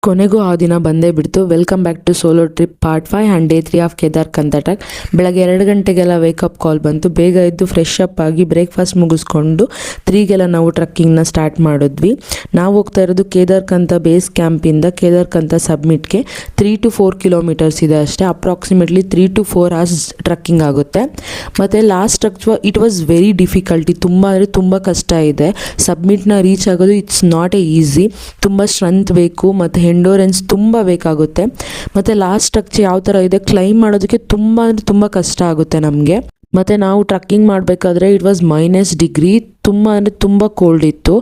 ಕೊನೆಗೂ ಆ ದಿನ ಬಂದೇ ಬಿಡ್ತು. Welcome back to solo trip part 5 and day 3 of Kedarkantha trek. ಬೆಳಗ್ಗೆ 2 ಗಂಟೆಗೆಲ್ಲ ವೇಕಪ್ ಕಾಲ್ ಬಂತು. ಬೇಗ ಎದ್ದು ಫ್ರೆಶ್ ಅಪ್ ಆಗಿ ಬ್ರೇಕ್ಫಾಸ್ಟ್ ಮುಗಿಸ್ಕೊಂಡು 3ಗೆಲ್ಲ ನಾವು ಟ್ರಕ್ಕಿಂಗ್ನ ಸ್ಟಾರ್ಟ್ ಮಾಡಿದ್ವಿ. ನಾವು ಹೋಗ್ತಾ ಇರೋದು ಕೇದಾರ್ಕಂತ ಬೇಸ್ ಕ್ಯಾಂಪಿಂದ ಕೇದಾರ್ಕಂತ ಸಬ್ಮಿಟ್ಗೆ 3 to 4 ಕಿಲೋಮೀಟರ್ಸ್ ಇದೆ ಅಷ್ಟೇ. ಅಪ್ರಾಕ್ಸಿಮೇಟ್ಲಿ 3 to 4 hours ಟ್ರಕ್ಕಿಂಗ್ ಆಗುತ್ತೆ. ಮತ್ತು lost it was very difficulty, ತುಂಬ ಅಂದರೆ ತುಂಬ ಕಷ್ಟ ಇದೆ. ಸಬ್ಮಿಟ್ನ ರೀಚ್ ಆಗೋದು ಇಟ್ಸ್ ನಾಟ್ ಈಸಿ. ತುಂಬ ಸ್ಟ್ರೆಂತ್ ಬೇಕು ಮತ್ತು ಎಂಡೋರೆನ್ಸ್ ತುಂಬ ಬೇಕಾಗುತ್ತೆ. ಮತ್ತು ಲಾಸ್ಟ್ ಸ್ಟ್ರಕ್ಚರ್ ಯಾವ ಥರ ಇದೆ, ಕ್ಲೈಮ್ ಮಾಡೋದಕ್ಕೆ ತುಂಬ ಅಂದರೆ ತುಂಬ ಕಷ್ಟ ಆಗುತ್ತೆ ನಮಗೆ. ಮತ್ತು ನಾವು ಟ್ರಕ್ಕಿಂಗ್ ಮಾಡಬೇಕಾದ್ರೆ ಇಟ್ ವಾಸ್ -degree, ತುಂಬ ಅಂದರೆ ತುಂಬ ಕೋಲ್ಡ್ ಇತ್ತು.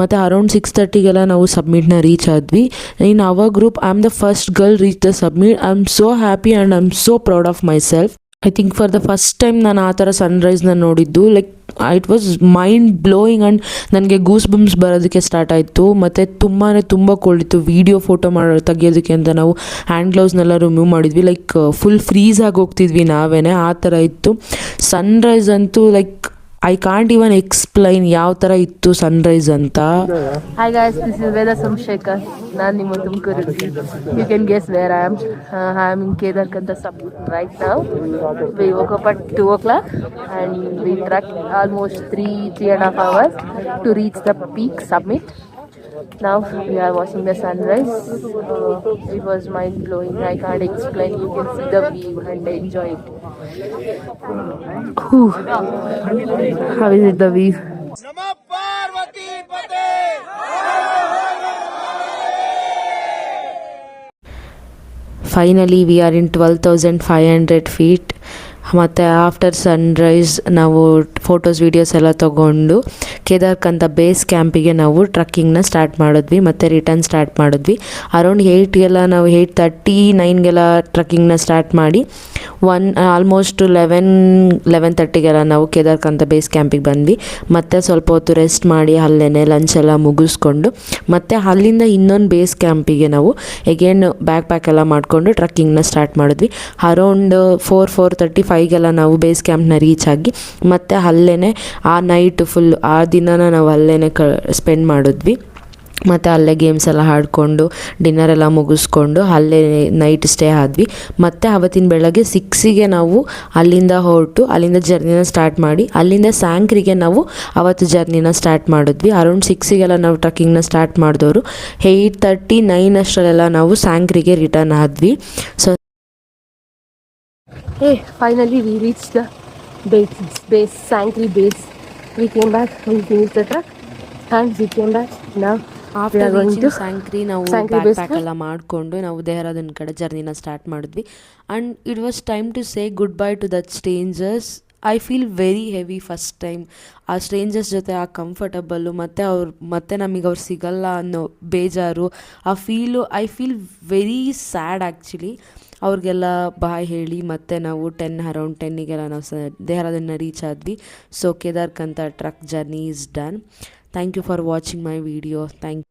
ಮತ್ತು ಅರೌಂಡ್ 6:30ಗೆಲ್ಲ ನಾವು ಸಬ್ಮಿಟ್ನ ರೀಚ್ ಆದ್ವಿ. In our group I am the first girl reach the submit. I am so happy and I am so proud of my self. I think for the first time ನಾನು ಆ ಥರ ಸನ್ರೈಸ್ನ ನೋಡಿದ್ದು. Like it was mind blowing and ನನಗೆ goose bumps ಬರೋದಕ್ಕೆ start ಆಯಿತು. ಮತ್ತು ತುಂಬ cold ಇತ್ತು. ವೀಡಿಯೋ ಫೋಟೋ ತೆಗಿಯೋದಕ್ಕೆ ಅಂತ ನಾವು ಹ್ಯಾಂಡ್ ಗ್ಲೌಸ್ನೆಲ್ಲ ರಿಮೂವ್ ಮಾಡಿದ್ವಿ. ಲೈಕ್ ಫುಲ್ ಫ್ರೀಸ್ ಆಗಿ ಹೋಗ್ತಿದ್ವಿ ನಾವೇನೆ, ಆ ಥರ ಇತ್ತು. ಸನ್ರೈಸ್ ಅಂತೂ like I can't even explain ಯಾವ ಥರ ಇತ್ತು ಸನ್ರೈಸ್ ಅಂತ. Hi guys, this is Veda Somshekar. ನಾನು ನಿಮ್ಮ Tumakuru. You can guess where I am. I am in Kedarkanta summit right now. We woke up at 2 o'clock and we trekked almost 3.5 hours to reach the peak summit. Now we are watching the sunrise. It was mind blowing. I can't explain. You can see the view and enjoy it. How is it, the view? Namah Parvati Pate. Finally we are in 12,500 feet. ಮತ್ತು after Sunrise ನಾವು photos videos ಎಲ್ಲ ತೊಗೊಂಡು ಕೇದಾರ್ಕಂತ base ಕ್ಯಾಂಪಿಗೆ ನಾವು ಟ್ರಕ್ಕಿಂಗ್ನ start ಮಾಡಿದ್ವಿ ಮತ್ತು return start ಮಾಡಿದ್ವಿ. Around 8ಗೆಲ್ಲ ನಾವು 8:39ಗೆಲ್ಲ ಟ್ರಕ್ಕಿಂಗ್ನ start ಮಾಡಿ ಆಲ್ಮೋಸ್ಟ್ 11:30ಗೆಲ್ಲ ನಾವು ಕೇದಾರ್ಕಂತ ಬೇಸ್ ಕ್ಯಾಂಪಿಗೆ ಬಂದ್ವಿ. ಮತ್ತು ಸ್ವಲ್ಪ ಹೊತ್ತು ರೆಸ್ಟ್ ಮಾಡಿ ಅಲ್ಲೇ ಲಂಚ್ ಎಲ್ಲ ಮುಗಿಸ್ಕೊಂಡು ಮತ್ತು ಅಲ್ಲಿಂದ ಇನ್ನೊಂದು ಬೇಸ್ ಕ್ಯಾಂಪಿಗೆ ನಾವು ಎಗೇನ್ ಬ್ಯಾಕ್ ಪ್ಯಾಕ್ ಎಲ್ಲ ಮಾಡಿಕೊಂಡು ಟ್ರಕ್ಕಿಂಗ್ನ ಸ್ಟಾರ್ಟ್ ಮಾಡಿದ್ವಿ. ಅರೌಂಡ್ 4:35ಗೆಲ್ಲ ನಾವು ಬೇಸ್ ಕ್ಯಾಂಪ್ನ ರೀಚ್ ಆಗಿ ಮತ್ತು ಅಲ್ಲೇ ಆ ನೈಟ್ ಫುಲ್ ಆ ದಿನನ ನಾವು ಅಲ್ಲೇ ಸ್ಪೆಂಡ್ ಮಾಡಿದ್ವಿ. ಮತ್ತು ಅಲ್ಲೇ ಗೇಮ್ಸ್ ಎಲ್ಲ ಆಡಿಕೊಂಡು ಡಿನ್ನರ್ ಎಲ್ಲ ಮುಗಿಸ್ಕೊಂಡು ಅಲ್ಲೇ ನೈಟ್ ಸ್ಟೇ ಆದ್ವಿ. ಮತ್ತು ಆವತ್ತಿನ ಬೆಳಗ್ಗೆ 6ಗೆ ನಾವು ಅಲ್ಲಿಂದ ಹೊರಟು ಅಲ್ಲಿಂದ ಜರ್ನಿನ ಸ್ಟಾರ್ಟ್ ಮಾಡಿ ಅಲ್ಲಿಂದ ಸ್ಯಾಂಕ್ರಿಗೆ ನಾವು ಅವತ್ತು ಜರ್ನಿನ ಸ್ಟಾರ್ಟ್ ಮಾಡಿದ್ವಿ. ಅರೌಂಡ್ 6ಗೆಲ್ಲ ನಾವು ಟ್ರಕ್ಕಿಂಗ್ನ ಸ್ಟಾರ್ಟ್ ಮಾಡಿದವರು 8:39 ಅಷ್ಟರಲ್ಲೆಲ್ಲ ನಾವು ಸ್ಯಾಂಕ್ರಿಗೆ ರಿಟರ್ನ್ ಆದ್ವಿ. So Hey, finally we reached the base, Sankri base. We came back, we finished the trek and we came back. Now we are going to Sankri ನಾವು ಬ್ಯಾಕ್ ಪ್ಯಾಕ್ ಎಲ್ಲ ಮಾಡಿಕೊಂಡು ನಾವು ದೇಹರಾದೂನ್ ಕಡೆ ಜರ್ನಿನ ಸ್ಟಾರ್ಟ್ ಮಾಡಿದ್ವಿ. And it was time to say good bye to that strangers. I feel very heavy first time ಆ strangers ಜೊತೆ ಆ ಕಂಫರ್ಟಬಲ್ಲು ಮತ್ತು ನಮಗೆ ಅವ್ರು ಸಿಗಲ್ಲ ಅನ್ನೋ ಬೇಜಾರು, ಆ feel. I feel very sad actually. ಅವ್ರಿಗೆಲ್ಲ ಬಾಯ್ ಹೇಳಿ ಮತ್ತು ನಾವು ಅರೌಂಡ್ 10ಗೆಲ್ಲ ನಾವು ದೇಹರಾದೂನ್ನ ರೀಚ್ ಆದ್ವಿ. ಸೊ ಕೇದಾರ್ಕಂತ trek journey is done. Thank you for watching my video. Thank